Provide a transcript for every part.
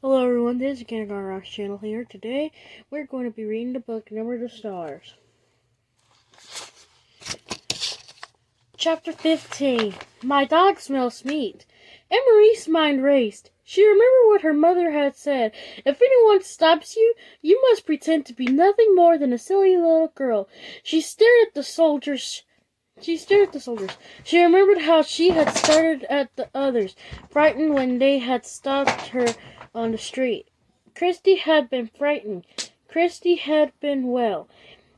Hello everyone, this is Kindergarten Rocks channel here. Today we're going to be reading the book Number the Stars. Chapter 15. My dog smells meat. Emery's mind raced. She remembered what her mother had said. If anyone stops you, you must pretend to be nothing more than a silly little girl. She stared at the soldiers. She remembered how she had started at the others, frightened when they had stopped her on the street. Christy had been frightened. Christy had been, well,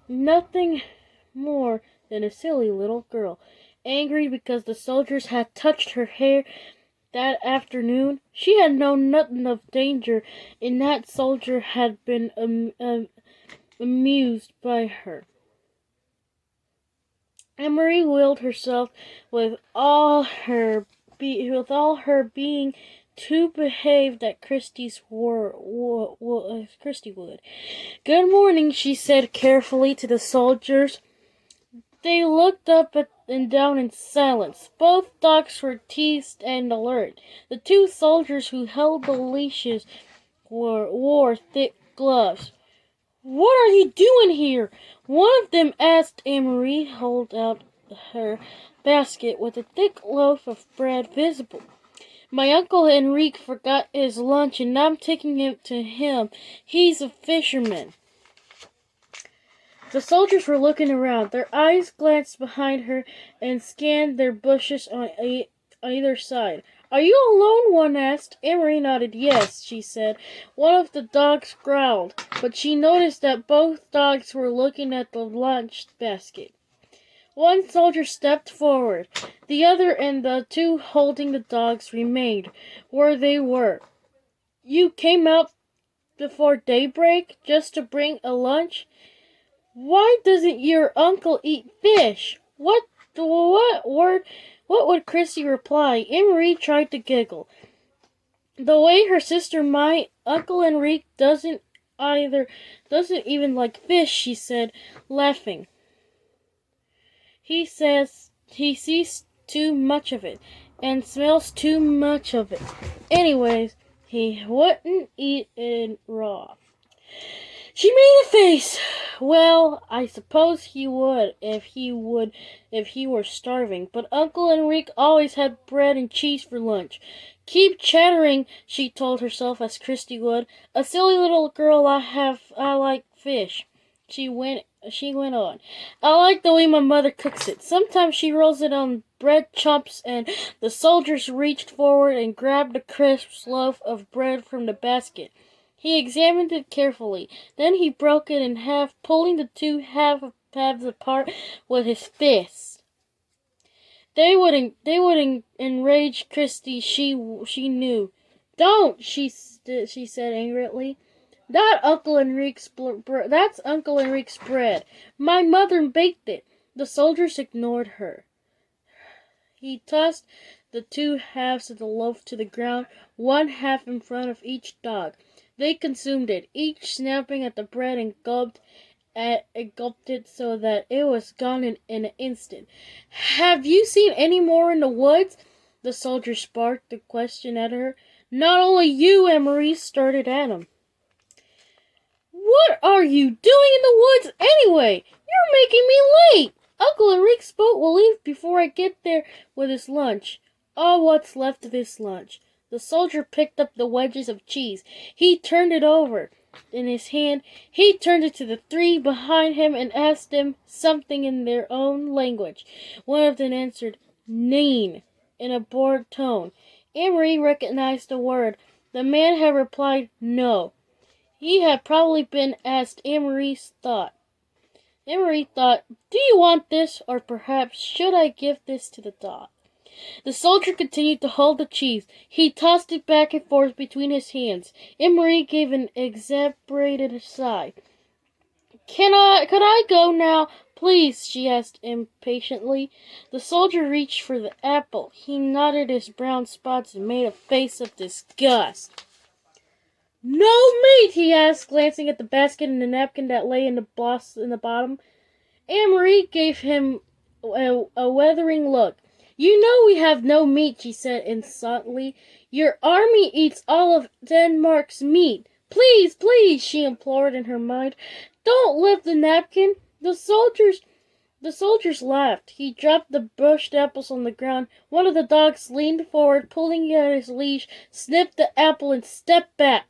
nothing more than a silly little girl. Angry because the soldiers had touched her hair that afternoon. She had known nothing of danger, and that soldier had been amused by her. Emery willed herself with all her being to behave that Christy would. Good morning, she said carefully to the soldiers. They looked up and down in silence. Both dogs were teased and alert. The two soldiers who held the leashes wore thick gloves. "What are you doing here?" one of them asked. Emery held out her basket with a thick loaf of bread visible. "My Uncle Enrique forgot his lunch and I'm taking it to him. He's a fisherman." The soldiers were looking around. Their eyes glanced behind her and scanned their bushes on either side. "Are you alone?" one asked. Emery nodded. "Yes," she said. One of the dogs growled, but she noticed that both dogs were looking at the lunch basket. One soldier stepped forward. The other and the two holding the dogs remained where they were. "You came out before daybreak just to bring a lunch? Why doesn't your uncle eat fish?" What would Christy reply? Emery tried to giggle. The way her sister might. "Uncle Enrique doesn't even like fish," she said, laughing. "He says he sees too much of it and smells too much of it. Anyways, he wouldn't eat it raw." She made a face. "Well, I suppose he would if he were starving, but Uncle Enrique always had bread and cheese for lunch." "Keep chattering," she told herself as Christy would. "A silly little girl. I like fish." She went on. "I like the way my mother cooks it. Sometimes she rolls it on bread chunks," and the soldiers reached forward and grabbed a crisp loaf of bread from the basket. He examined it carefully. Then he broke it in half, pulling the two halves apart with his fist. They would enrage Christy. She knew. "Don't!" she said angrily. That's Uncle Enrique's bread. My mother baked it." The soldiers ignored her. He tossed the two halves of the loaf to the ground, one half in front of each dog. They consumed it, each snapping at the bread and gulped it so that it was gone in an instant. "Have you seen any more in the woods?" The soldier sparked the question at her. "Not only you," Emery started at him. "What are you doing in the woods anyway? You're making me late. Uncle Enrique's boat will leave before I get there with his lunch." "All what's left of his lunch." The soldier picked up the wedges of cheese. He turned it over in his hand. He turned it to the three behind him and asked them something in their own language. One of them answered, "Neen," in a bored tone. Emery recognized the word. The man had replied, "No." He had probably been as Emery thought. Emery thought, "Do you want this? Or perhaps should I give this to the dog?" The soldier continued to hold the cheese. He tossed it back and forth between his hands. Emery gave an exasperated sigh. Could I go now, please?" she asked impatiently. The soldier reached for the apple. He knotted his brown spots and made a face of disgust. "No meat?" he asked, glancing at the basket and the napkin that lay in the bottom. Emery gave him a withering look. You know we have no meat, she said insolently. Your army eats all of Denmark's meat. Please, please, she implored in her mind. Don't lift the napkin. The soldiers laughed. He dropped the brushed apples on the ground. One of the dogs leaned forward, pulling at his leash, sniffed the apple, and stepped back.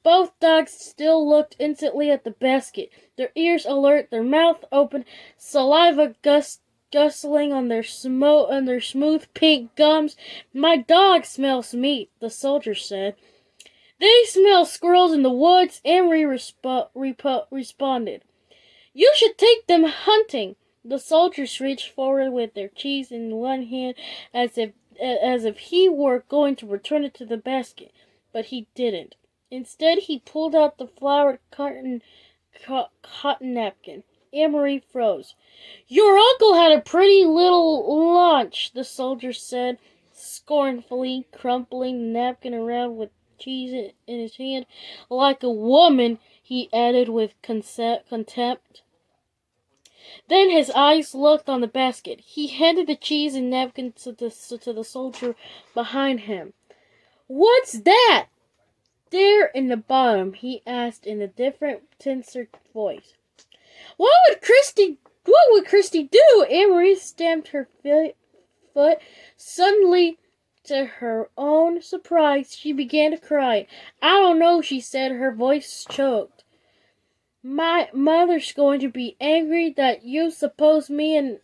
Both dogs still looked intently at the basket, their ears alert, their mouth open, saliva gustling on their smooth pink gums. My dog smells meat, the soldier said. They smell squirrels in the woods, Emery responded. You should take them hunting. The soldiers reached forward with their cheese in one hand as if he were going to return it to the basket, but he didn't. Instead, he pulled out the flowered cotton napkin. Emery froze. Your uncle had a pretty little lunch, the soldier said scornfully, crumpling the napkin around with cheese in his hand. Like a woman, he added with contempt. Then his eyes looked on the basket. He handed the cheese and napkin to the soldier behind him. What's that there in the bottom? He asked in a different, tenser voice. What would Christy do? Emery stamped her foot. Suddenly, to her own surprise, she began to cry. I don't know, she said, her voice choked. My mother's going to be angry that you supposed me and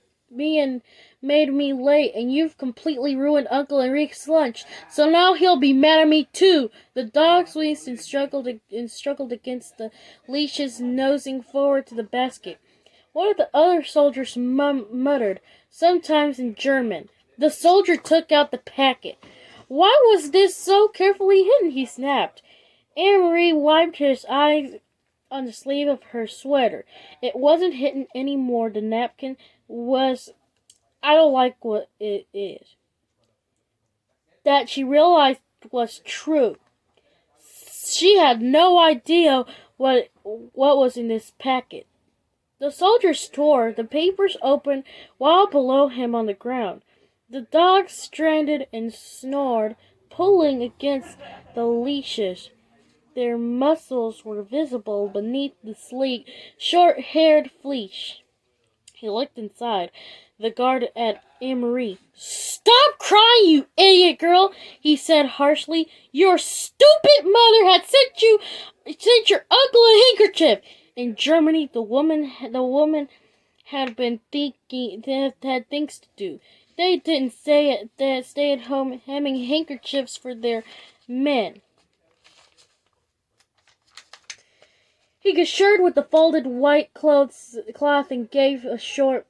made me late, and you've completely ruined Uncle Enrique's lunch. So now he'll be mad at me too. The dogs wheezed and struggled against the leashes, nosing forward to the basket. One of the other soldiers muttered, sometimes in German. The soldier took out the packet. Why was this so carefully hidden? He snapped. Anne-Marie wiped his eyes on the sleeve of her sweater. It wasn't hidden anymore. The napkin was, I don't like what it is. That she realized was true. She had no idea what was in this packet. The soldier tore the papers open while below him on the ground. The dogs stranded and snored, pulling against the leashes. Their muscles were visible beneath the sleek, short-haired fleece. He looked inside. The guard at Anne-Marie. Stop crying, you idiot girl, he said harshly. Your stupid mother had sent your uncle a handkerchief. In Germany, the woman had things to do. They didn't stay at home hemming handkerchiefs for their men. He gestured with the folded white cloth and gave a short,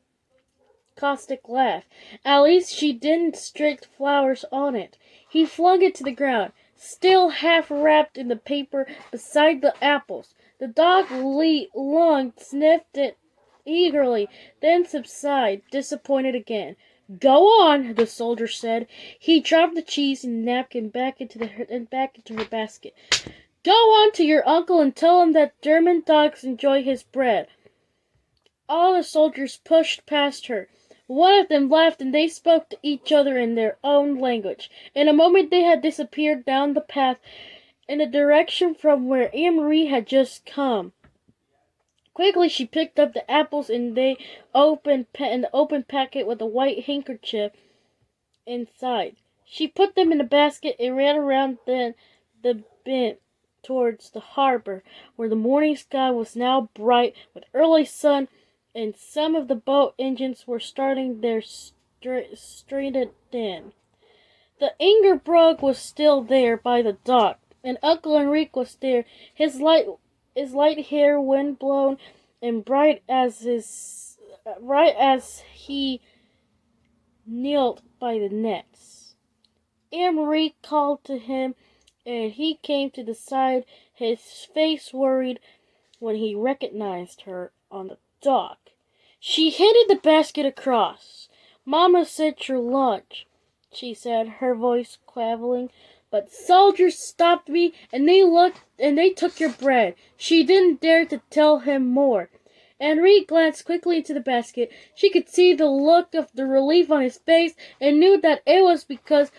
caustic laugh. At least she didn't stick flowers on it. He flung it to the ground, still half wrapped in the paper beside the apples. The dog lunged, sniffed it eagerly, then subsided, disappointed again. Go on, the soldier said. He dropped the cheese and napkin back into her basket. Go on to your uncle and tell him that German dogs enjoy his bread. All the soldiers pushed past her. One of them laughed, and they spoke to each other in their own language. In a moment they had disappeared down the path in the direction from where Anne-Marie had just come. Quickly she picked up the apples in the open packet with a white handkerchief inside. She put them in a basket and ran around the bend towards the harbor, where the morning sky was now bright with early sun, and some of the boat engines were starting their straightened in. The Ingeborg was still there by the dock, and Uncle Enrique was there, his light hair wind-blown and bright as he knelt by the nets. Anne-Marie called to him, and he came to the side, his face worried when he recognized her on the dock. She handed the basket across. Mama sent your lunch, she said, her voice quavering. But soldiers stopped me, and they took your bread. She didn't dare to tell him more. Enrique glanced quickly into the basket. She could see the look of the relief on his face and knew that it was because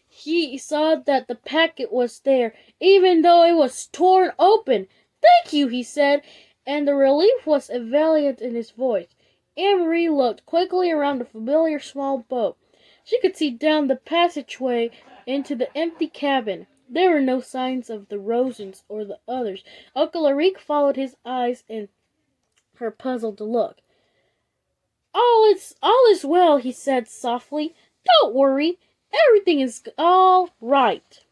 he saw that the packet was there, even though it was torn open. "Thank you," he said, and the relief was evident in his voice. Anne-Marie looked quickly around the familiar small boat. She could see down the passageway into the empty cabin. There were no signs of the Rosens or the others. Uncle Eric followed his eyes in her puzzled look. All is well," he said softly. "Don't worry. Everything is all right."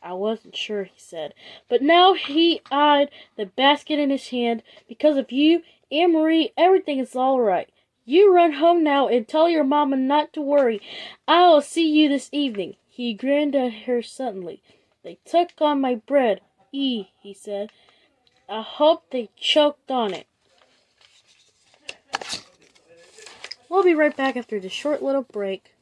"I wasn't sure," he said. But now he eyed the basket in his hand. "Because of you, Anne-Marie, everything is all right. You run home now and tell your mama not to worry. I will see you this evening." He grinned at her suddenly. "They took on my bread, he said. "I hope they choked on it." We'll be right back after this short little break.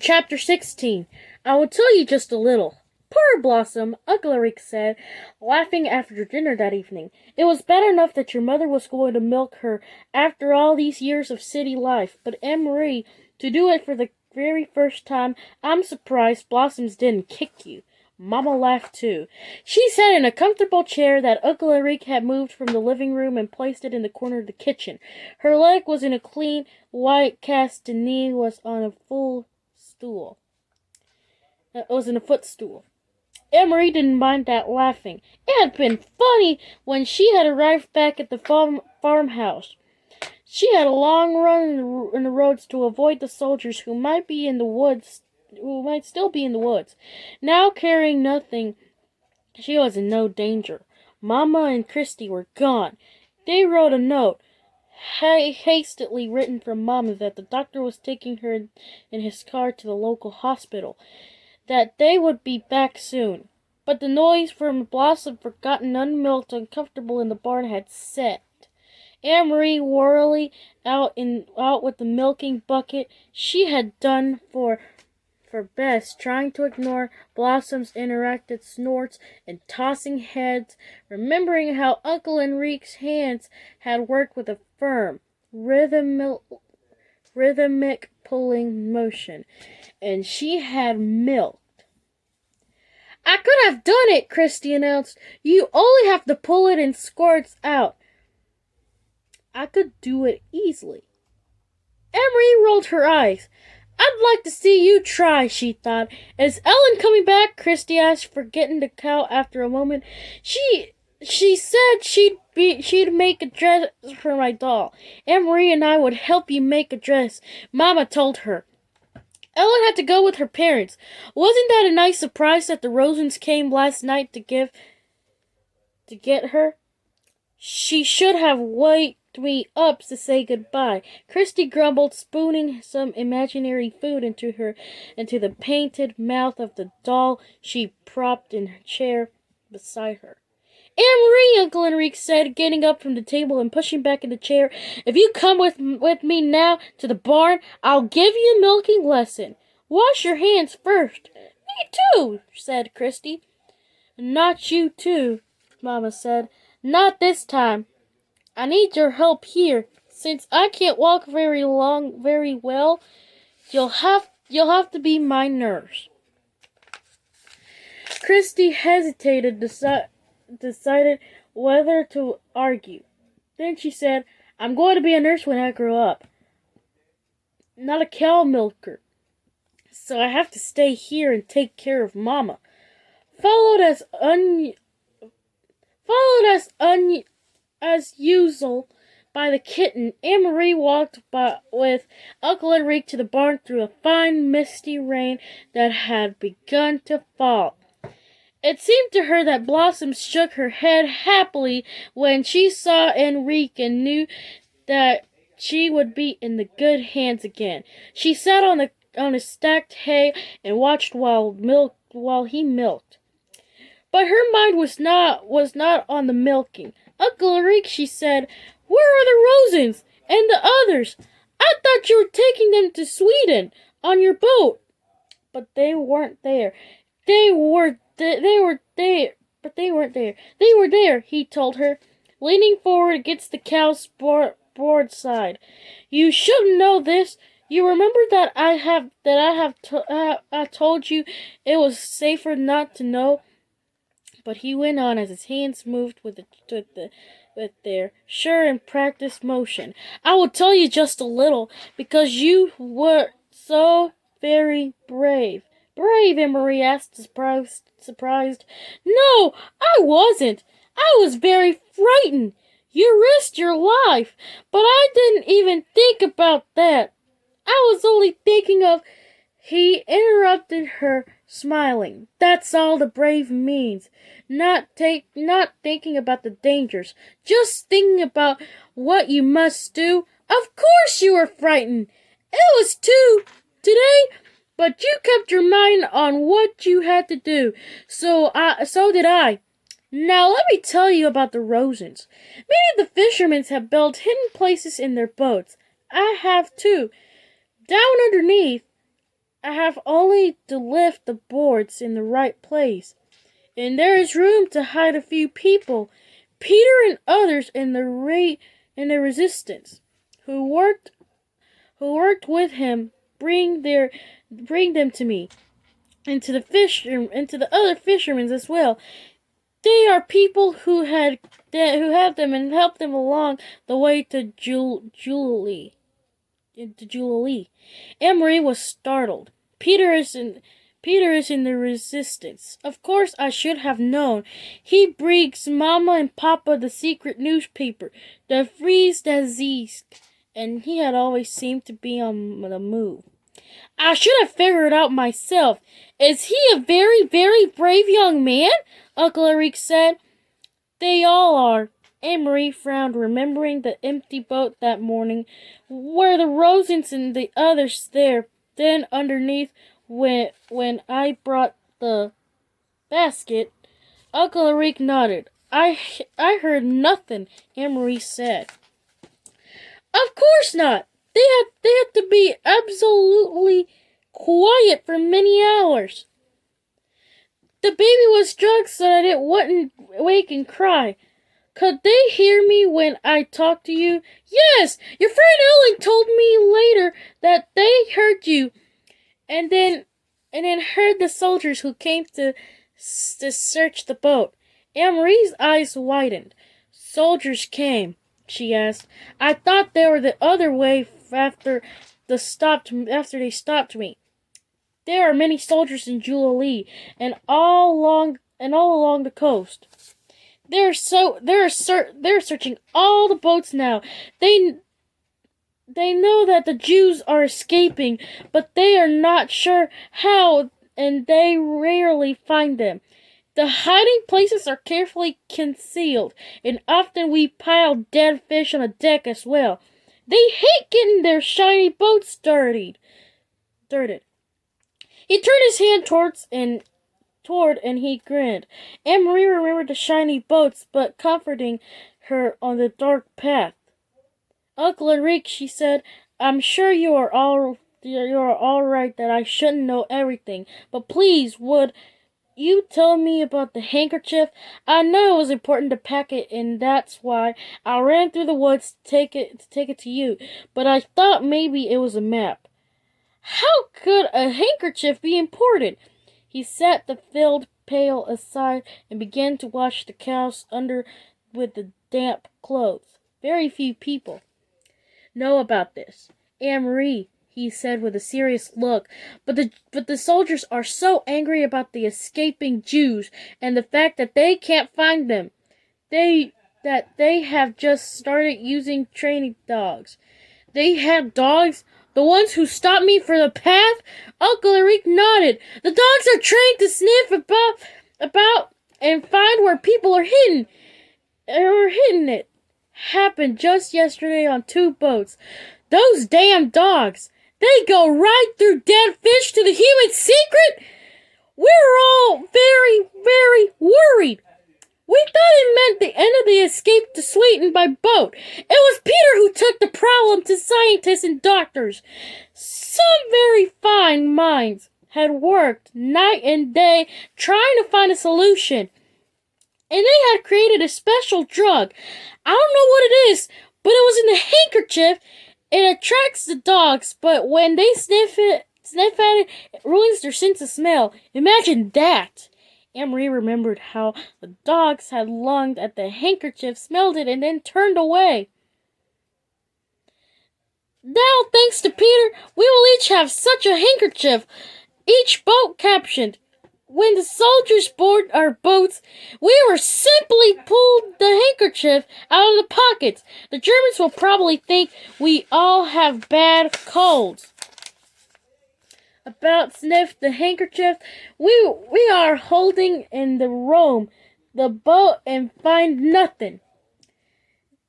Chapter 16. I will tell you just a little. "Poor Blossom," Uncle Eric said, laughing after dinner that evening. "It was bad enough that your mother was going to milk her after all these years of city life, but Anne-Marie, to do it for the very first time, I'm surprised Blossoms didn't kick you." Mama laughed too. She sat in a comfortable chair that Uncle Eric had moved from the living room and placed it in the corner of the kitchen. Her leg was in a clean white cast and knee was on a footstool. Anne-Marie didn't mind that laughing. It had been funny when she had arrived back at the farmhouse. She had a long run in the roads to avoid the soldiers who might still be in the woods. Now, carrying nothing, she was in no danger. Mama and Christy were gone. They wrote a note, hastily written from Mama, that the doctor was taking her in his car to the local hospital, that they would be back soon. But the noise from Blossom, forgotten, unmilked, uncomfortable in the barn, had set. Anne-Marie wearily out with the milking bucket. She had done for best, trying to ignore Blossom's interrupted snorts and tossing heads, remembering how Uncle Enrique's hands had worked with a firm, rhythmic pulling motion, and she had milked. "I could have done it," Christy announced. "You only have to pull it and squirts out." "I could do it easily." Anne-Marie rolled her eyes. "I'd like to see you try," she thought. "Is Ellen coming back?" Christy asked, forgetting the cow after a moment. She said she'd make a dress for my doll. Anne-Marie and I would help you make a dress, Mama told her. Ellen had to go with her parents. Wasn't that a nice surprise that the Rosens came last night to get her? She should have waked me up to say goodbye. Christy grumbled, spooning some imaginary food into the painted mouth of the doll she propped in her chair beside her. "Anne-Marie," Uncle Enrique said, getting up from the table and pushing back in the chair, "if you come with me now to the barn, I'll give you a milking lesson. Wash your hands first." "Me too," said Christy. "Not you too," Mama said. "Not this time. I need your help here. Since I can't walk very well, you'll have to be my nurse." Christy hesitated, decided whether to argue. Then she said, "I'm going to be a nurse when I grow up. Not a cow milker. So I have to stay here and take care of Mama." Followed as usual by the kitten, Anne-Marie walked with Uncle Enrique to the barn through a fine misty rain that had begun to fall. It seemed to her that Blossom shook her head happily when she saw Enrique and knew that she would be in the good hands again. She sat on a stacked hay and watched while he milked. But her mind was not on the milking. "Uncle Enrique," she said, "where are the Rosens and the others? I thought you were taking them to Sweden on your boat." "But they weren't there. They were there," he told her. leaning forward against the cow's board side. You should know this. You remember that I told you it was safer not to know. But he went on as his hands moved with their sure and practiced motion. I will tell you just a little, because you were so very brave. Brave? Emery asked, surprised. No, I wasn't. I was very frightened. You risked your life, but I didn't even think about that. I was only thinking of... He interrupted her, smiling. That's all the brave means. Not thinking about the dangers, just thinking about what you must do. Of course you were frightened. It was too today, but you kept your mind on what you had to do. So did I. Now let me tell you about the Rosens. Many of the fishermen have built hidden places in their boats. I have too. Down underneath, I have only to lift the boards in the right place, and there is room to hide a few people. Peter and others in the resistance who worked with him bring them to me, and to the other fishermen as well. They are people who have them and help them along the way to Julie. Emery was startled. Peter is in the resistance. Of course I should have known. He brings Mama and Papa the secret newspaper, the Frise d'Aziz, and he had always seemed to be on the move. I should have figured it out myself. Is he a very, very brave young man? Uncle Eric said. They all are. Emery frowned, remembering the empty boat that morning, where the Rosens and the others there. Then underneath, when I brought the basket, Uncle Eric nodded. I heard nothing, Emery said. Of course not. They had to be absolutely quiet for many hours. The baby was drugged so that it wouldn't wake and cry. Could they hear me when I talked to you? Yes! Your friend Ellen told me later that they heard you, and then heard the soldiers who came to search the boat. Anne-Marie's eyes widened. Soldiers came, she asked. I thought they were the other way after they stopped me. There are many soldiers in Julie and all along the coast. They're searching all the boats now. They know that the Jews are escaping, but they are not sure how, and they rarely find them. The hiding places are carefully concealed, and often we pile dead fish on the deck as well. They hate getting their shiny boats dirtied. He turned his hand toward and he grinned. Anne-Marie remembered the shiny boats, but comforting her on the dark path. Uncle Enrique, she said, I'm sure you are all right that I shouldn't know everything, but please, would you tell me about the handkerchief? I know it was important to pack it, and that's why I ran through the woods to take it to you, but I thought maybe it was a map. How could a handkerchief be important? He set the filled pail aside and began to wash the cows under with the damp clothes. Very few people know about this. Anne-Marie, he said with a serious look, but the soldiers are so angry about the escaping Jews and the fact that they can't find them. They have just started using training dogs. They have dogs? The ones who stopped me for the path? Uncle Eric nodded. The dogs are trained to sniff about and find where people are hidden. It happened just yesterday on 2 boats. Those damn dogs! They go right through dead fish to the human secret! We're all very, very worried. We thought it meant the end of the escape to Sweden by boat. It was Peter who took the problem to scientists and doctors. Some very fine minds had worked night and day trying to find a solution. and they had created a special drug. I don't know what it is, but it was in the handkerchief. It attracts the dogs, but when they sniff at it, it ruins their sense of smell. Imagine that. Anne-Marie remembered how the dogs had lunged at the handkerchief, smelled it, and then turned away. Now, thanks to Peter, we will each have such a handkerchief. Each boat captioned, "When the soldiers board our boats, we were simply pulled the handkerchief out of the pockets. The Germans will probably think we all have bad colds." About sniff the handkerchief, we are holding in the Rome, the boat, and find nothing.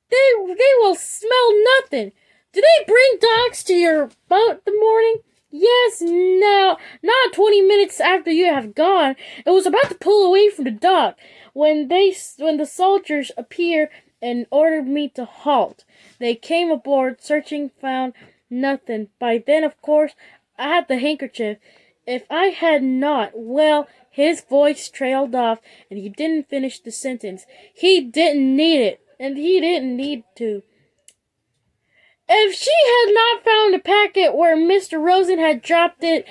They will smell nothing. Do they bring dogs to your boat the morning? Yes, no, not 20 minutes after you have gone. It was about to pull away from the dock when the soldiers appeared and ordered me to halt. They came aboard, searching, found nothing. By then, of course, I had the handkerchief. If I had not, well, his voice trailed off, and he didn't finish the sentence. He didn't need it, and he didn't need to. If she had not found the packet where Mr. Rosen had dropped it,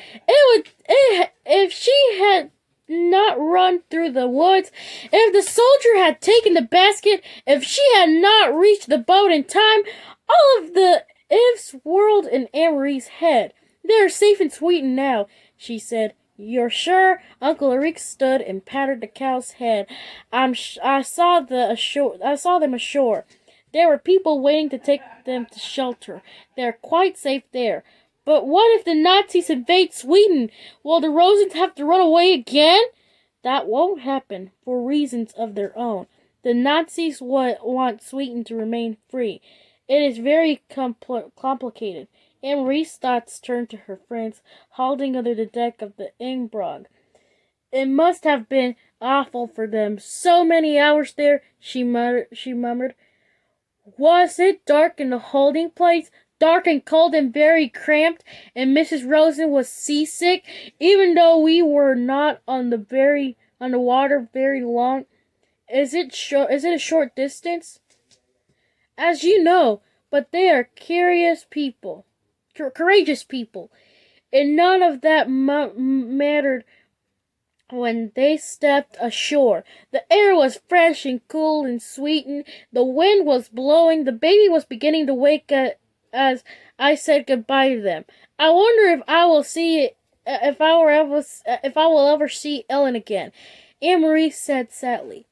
if she had not run through the woods, if the soldier had taken the basket, if she had not reached the boat in time, all of the ifs whirled in Anne-Marie's head. "They are safe in Sweden now," she said. "You're sure?" Uncle Eric stood and patted the cow's head. I saw them ashore. There were people waiting to take them to shelter. They're quite safe there. But what if the Nazis invade Sweden? Will the Rosens have to run away again? That won't happen, for reasons of their own. The Nazis want Sweden to remain free. It is very complicated. Anne-Marie's thoughts turned to her friends, holding under the deck of the Ingeborg. It must have been awful for them. So many hours there, she murmured. Was it dark in the holding place? Dark and cold and very cramped, and Mrs. Rosen was seasick, even though we were not on the water very long. Is it a short distance? As you know, but they are courageous people, and none of that mattered when they stepped ashore. The air was fresh and cool and sweetened. The wind was blowing. The baby was beginning to wake as I said goodbye to them. I wonder if I will ever see Ellen again. Anne-Marie said sadly,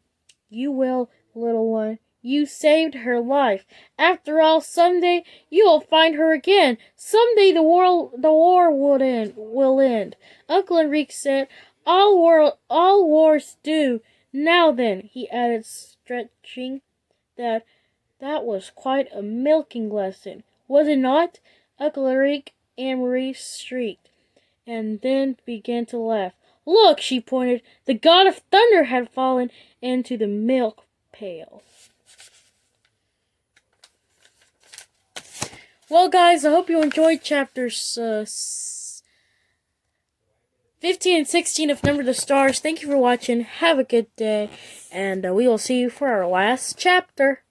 "You will, little one. You saved her life. After all, someday you will find her again. Someday the war will end." Uncle Enrique said, All wars do. Now then," he added, stretching, that was quite a milking lesson, was it not?" Uncle Enrique, Anne-Marie shrieked, and then began to laugh. "Look," she pointed, "the god of thunder had fallen into the milk pail." Well, guys, I hope you enjoyed chapters 15 and 16 of Number the Stars. Thank you for watching. Have a good day. And we will see you for our last chapter.